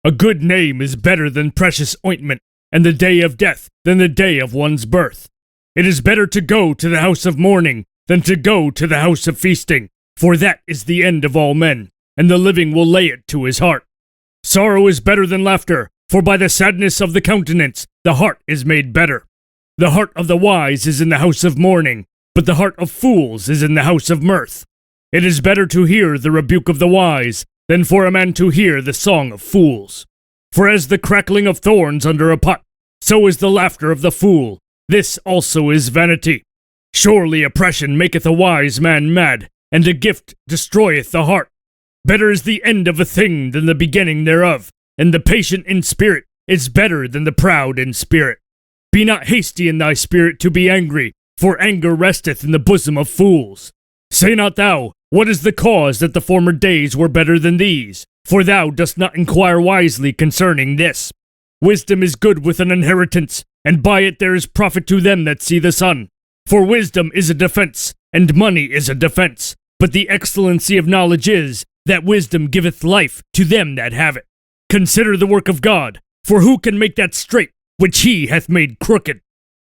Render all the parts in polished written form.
A good name is better than precious ointment, and the day of death than the day of one's birth. It is better to go to the house of mourning than to go to the house of feasting, for that is the end of all men, and the living will lay it to his heart. Sorrow is better than laughter, for by the sadness of the countenance the heart is made better. The heart of the wise is in the house of mourning, but the heart of fools is in the house of mirth. It is better to hear the rebuke of the wise than for a man to hear the song of fools. For as the crackling of thorns under a pot, so is the laughter of the fool. This also is vanity. Surely oppression maketh a wise man mad, and a gift destroyeth the heart. Better is the end of a thing than the beginning thereof, and the patient in spirit is better than the proud in spirit. Be not hasty in thy spirit to be angry, for anger resteth in the bosom of fools. Say not thou, what is the cause that the former days were better than these? For thou dost not inquire wisely concerning this. Wisdom is good with an inheritance, and by it there is profit to them that see the sun. For wisdom is a defense, and money is a defense. But the excellency of knowledge is, that wisdom giveth life to them that have it. Consider the work of God, for who can make that straight which he hath made crooked?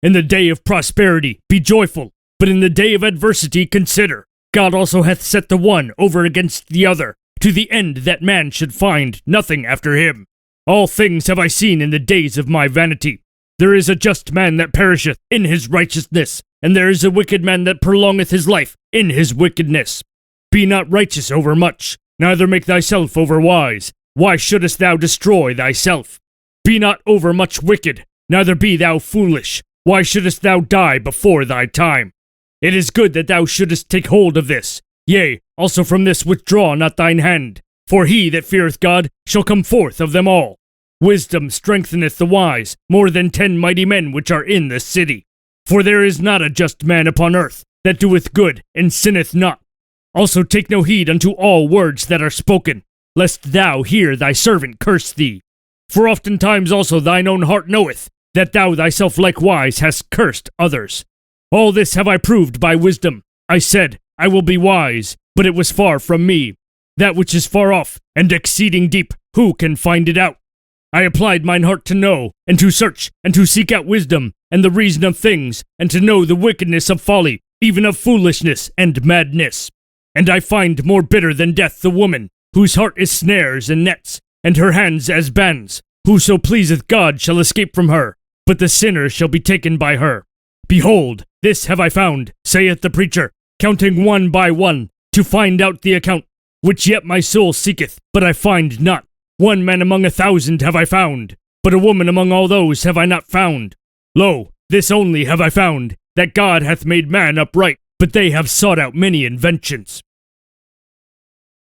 In the day of prosperity be joyful, but in the day of adversity consider. God also hath set the one over against the other, to the end that man should find nothing after him. All things have I seen in the days of my vanity. There is a just man that perisheth in his righteousness, and there is a wicked man that prolongeth his life in his wickedness. Be not righteous over much, neither make thyself over wise. Why shouldest thou destroy thyself? Be not over much wicked, neither be thou foolish. Why shouldest thou die before thy time? It is good that thou shouldest take hold of this. Yea, also from this withdraw not thine hand. For he that feareth God shall come forth of them all. Wisdom strengtheneth the wise more than 10 mighty men which are in the city. For there is not a just man upon earth that doeth good and sinneth not. Also take no heed unto all words that are spoken, lest thou hear thy servant curse thee. For oftentimes also thine own heart knoweth that thou thyself likewise hast cursed others. All this have I proved by wisdom. I said, I will be wise, but it was far from me. That which is far off and exceeding deep, who can find it out? I applied mine heart to know, and to search, and to seek out wisdom, and the reason of things, and to know the wickedness of folly, even of foolishness and madness. And I find more bitter than death the woman, whose heart is snares and nets, and her hands as bands. Whoso pleaseth God shall escape from her, but the sinner shall be taken by her. Behold, this have I found, saith the preacher, counting one by one, to find out the account, which yet my soul seeketh, but I find not. One man among 1,000 have I found, but a woman among all those have I not found. Lo, this only have I found, that God hath made man upright, but they have sought out many inventions.